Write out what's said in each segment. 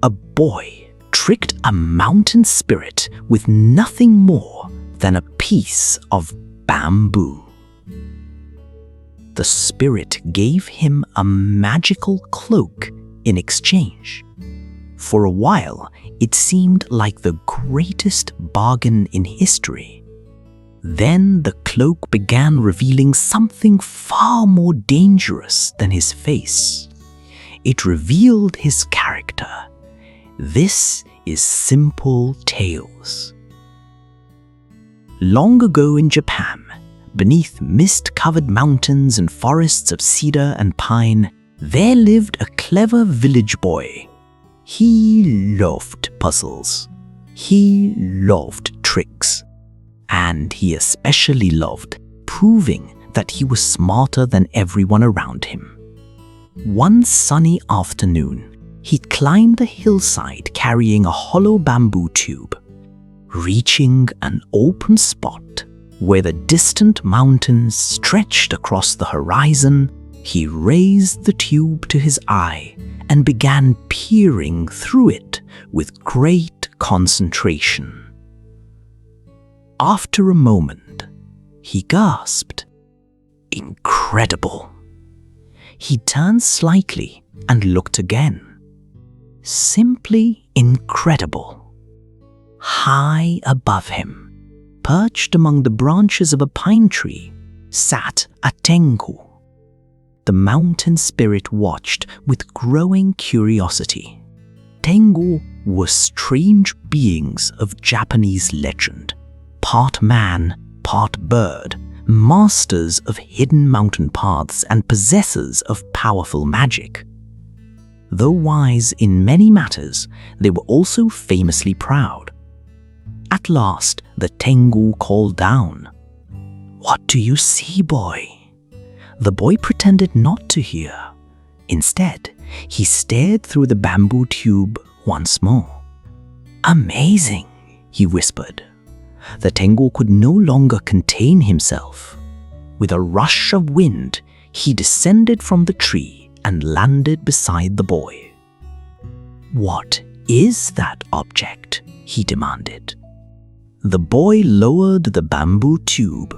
A boy tricked a mountain spirit with nothing more than a piece of bamboo. The spirit gave him a magical cloak in exchange. For a while, it seemed like the greatest bargain in history. Then the cloak began revealing something far more dangerous than his face. It revealed his character. This is Simple Tales. Long ago in Japan, beneath mist-covered mountains and forests of cedar and pine, there lived a clever village boy. He loved puzzles. He loved tricks. And he especially loved proving that he was smarter than everyone around him. One sunny afternoon, he climbed a hillside carrying a hollow bamboo tube. Reaching an open spot where the distant mountains stretched across the horizon, he raised the tube to his eye and began peering through it with great concentration. After a moment, he gasped, "Incredible!" He turned slightly and looked again. Simply incredible. High above him, perched among the branches of a pine tree, sat a Tengu. The mountain spirit watched with growing curiosity. Tengu were strange beings of Japanese legend, part man, part bird, masters of hidden mountain paths and possessors of powerful magic. Though wise in many matters, they were also famously proud. At last, the Tengu called down, "What do you see, boy?" The boy pretended not to hear. Instead, he stared through the bamboo tube once more. "Amazing," he whispered. The Tengu could no longer contain himself. With a rush of wind, he descended from the tree and landed beside the boy. "What is that object?" he demanded. The boy lowered the bamboo tube.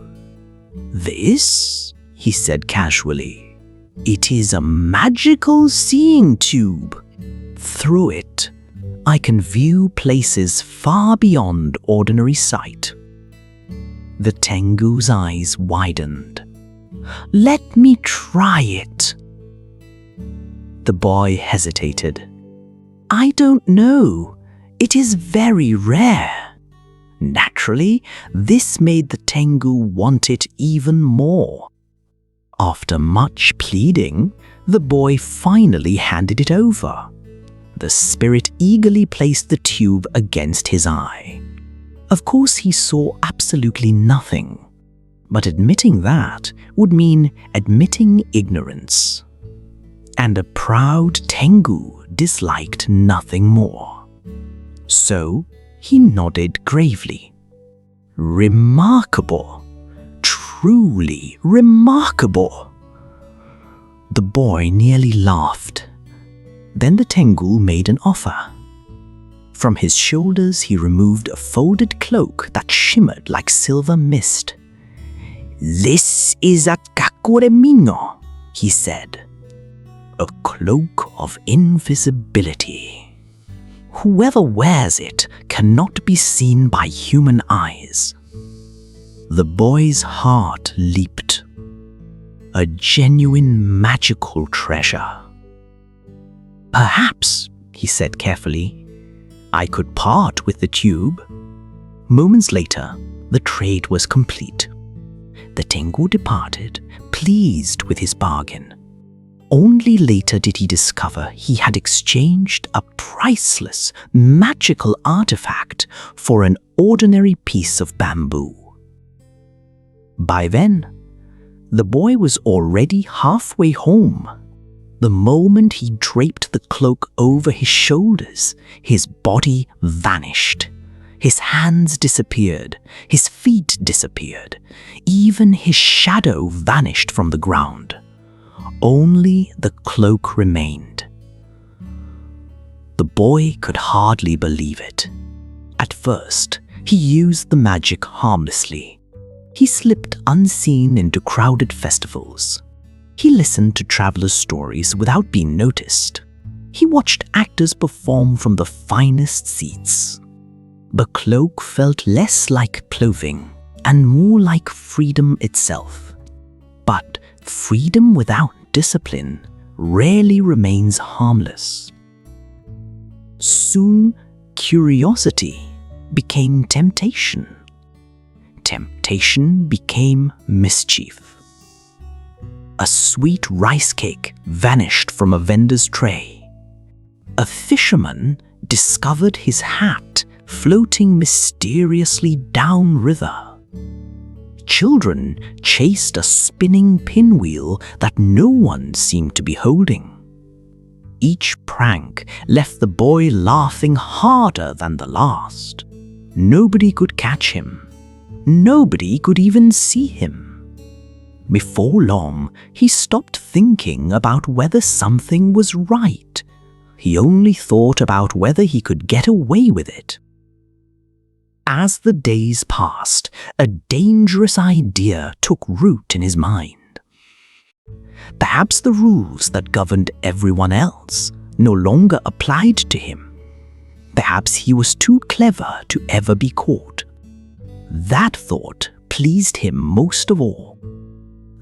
"This," he said casually, "it is a magical seeing tube. Through it, I can view places far beyond ordinary sight." The Tengu's eyes widened. "Let me try it." The boy hesitated. "I don't know. It is very rare." Naturally, this made the Tengu want it even more. After much pleading, the boy finally handed it over. The spirit eagerly placed the tube against his eye. Of course, he saw absolutely nothing, but admitting that would mean admitting ignorance. And a proud Tengu disliked nothing more. So he nodded gravely. "Remarkable, truly remarkable." The boy nearly laughed. Then the Tengu made an offer. From his shoulders he removed a folded cloak that shimmered like silver mist. "This is a kakuremino," he said. "A cloak of invisibility. Whoever wears it cannot be seen by human eyes." The boy's heart leaped. A genuine magical treasure. "Perhaps," he said carefully, "I could part with the tube." Moments later, the trade was complete. The Tengu departed, pleased with his bargain. Only later did he discover he had exchanged a priceless, magical artifact for an ordinary piece of bamboo. By then, the boy was already halfway home. The moment he draped the cloak over his shoulders, his body vanished. His hands disappeared, his feet disappeared, even his shadow vanished from the ground. Only the cloak remained. The boy could hardly believe it. At first, he used the magic harmlessly. He slipped unseen into crowded festivals. He listened to travelers' stories without being noticed. He watched actors perform from the finest seats. The cloak felt less like clothing and more like freedom itself. But freedom without discipline rarely remains harmless. Soon, curiosity became temptation. Temptation became mischief. A sweet rice cake vanished from a vendor's tray. A fisherman discovered his hat floating mysteriously downriver. Children chased a spinning pinwheel that no one seemed to be holding. Each prank left the boy laughing harder than the last. Nobody could catch him. Nobody could even see him. Before long, he stopped thinking about whether something was right. He only thought about whether he could get away with it. As the days passed, a dangerous idea took root in his mind. Perhaps the rules that governed everyone else no longer applied to him. Perhaps he was too clever to ever be caught. That thought pleased him most of all.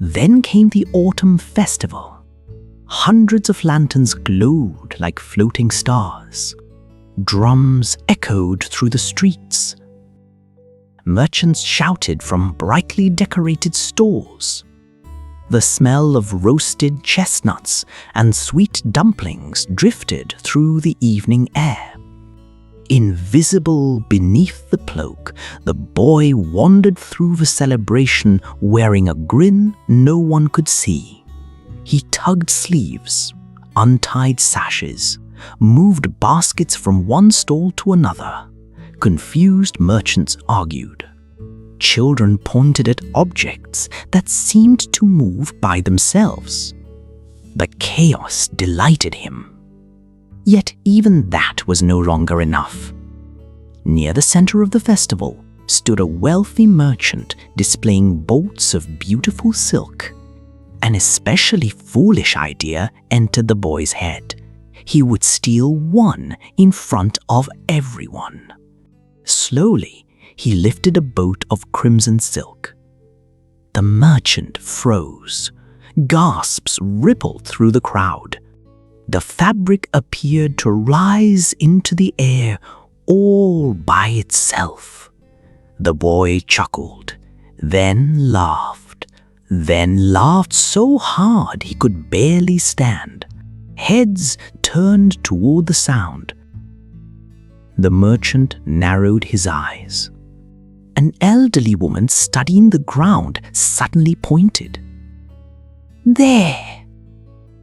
Then came the autumn festival. Hundreds of lanterns glowed like floating stars. Drums echoed through the streets. Merchants shouted from brightly decorated stalls. The smell of roasted chestnuts and sweet dumplings drifted through the evening air. Invisible beneath the cloak, the boy wandered through the celebration wearing a grin no one could see. He tugged sleeves, untied sashes, moved baskets from one stall to another. Confused merchants argued. Children pointed at objects that seemed to move by themselves. The chaos delighted him. Yet even that was no longer enough. Near the center of the festival stood a wealthy merchant displaying bolts of beautiful silk. An especially foolish idea entered the boy's head. He would steal one in front of everyone. Slowly, he lifted a boat of crimson silk. The merchant froze. Gasps rippled through the crowd. The fabric appeared to rise into the air all by itself. The boy chuckled, then laughed so hard he could barely stand. Heads turned toward the sound. The merchant narrowed his eyes. An elderly woman studying the ground suddenly pointed. There!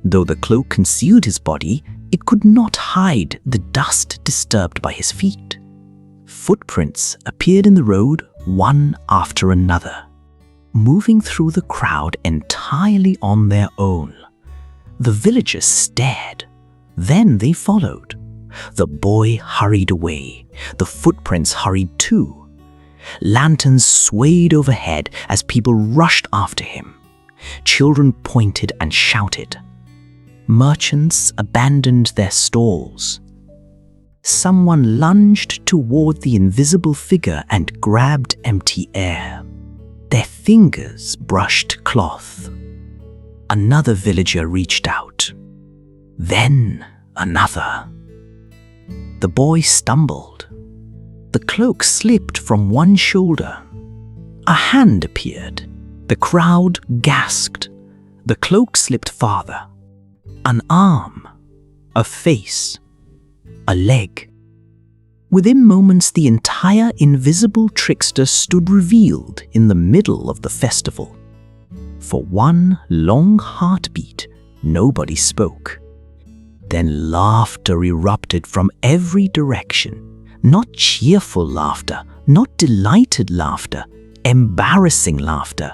Though the cloak concealed his body, it could not hide the dust disturbed by his feet. Footprints appeared in the road, one after another, moving through the crowd entirely on their own. The villagers stared. Then they followed. The boy hurried away. The footprints hurried too. Lanterns swayed overhead as people rushed after him. Children pointed and shouted. Merchants abandoned their stalls. Someone lunged toward the invisible figure and grabbed empty air. Their fingers brushed cloth. Another villager reached out. Then another. The boy stumbled. The cloak slipped from one shoulder. A hand appeared. The crowd gasped. The cloak slipped farther. An arm, a face, a leg. Within moments, the entire invisible trickster stood revealed in the middle of the festival. For one long heartbeat, nobody spoke. Then laughter erupted from every direction. Not cheerful laughter, not delighted laughter, embarrassing laughter.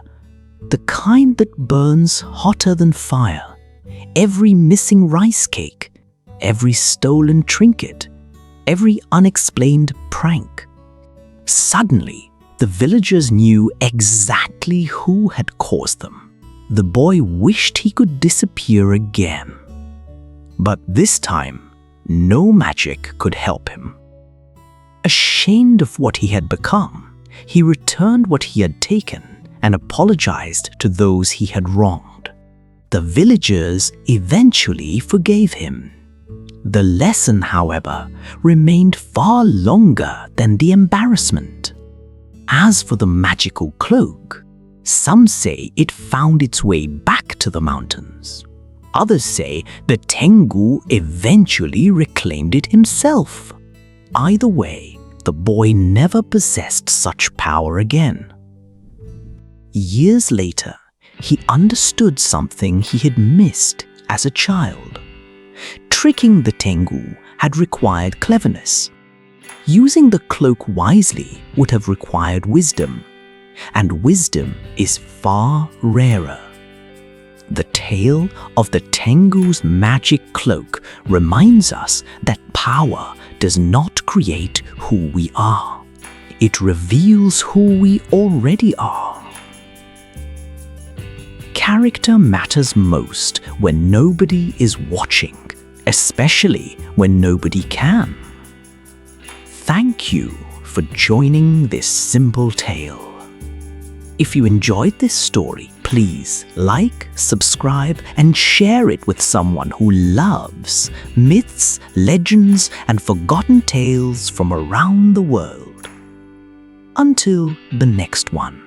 The kind that burns hotter than fire. Every missing rice cake, every stolen trinket, every unexplained prank. Suddenly, the villagers knew exactly who had caused them. The boy wished he could disappear again. But this time, no magic could help him. Ashamed of what he had become, he returned what he had taken and apologized to those he had wronged. The villagers eventually forgave him. The lesson, however, remained far longer than the embarrassment. As for the magical cloak, some say it found its way back to the mountains. Others say the Tengu eventually reclaimed it himself. Either way, the boy never possessed such power again. Years later, he understood something he had missed as a child. Tricking the Tengu had required cleverness. Using the cloak wisely would have required wisdom, and wisdom is far rarer. The tale of the Tengu's magic cloak reminds us that power does not create who we are. It reveals who we already are. Character matters most when nobody is watching, especially when nobody can. Thank you for joining this simple tale. If you enjoyed this story, please like, subscribe, and share it with someone who loves myths, legends, and forgotten tales from around the world. Until the next one.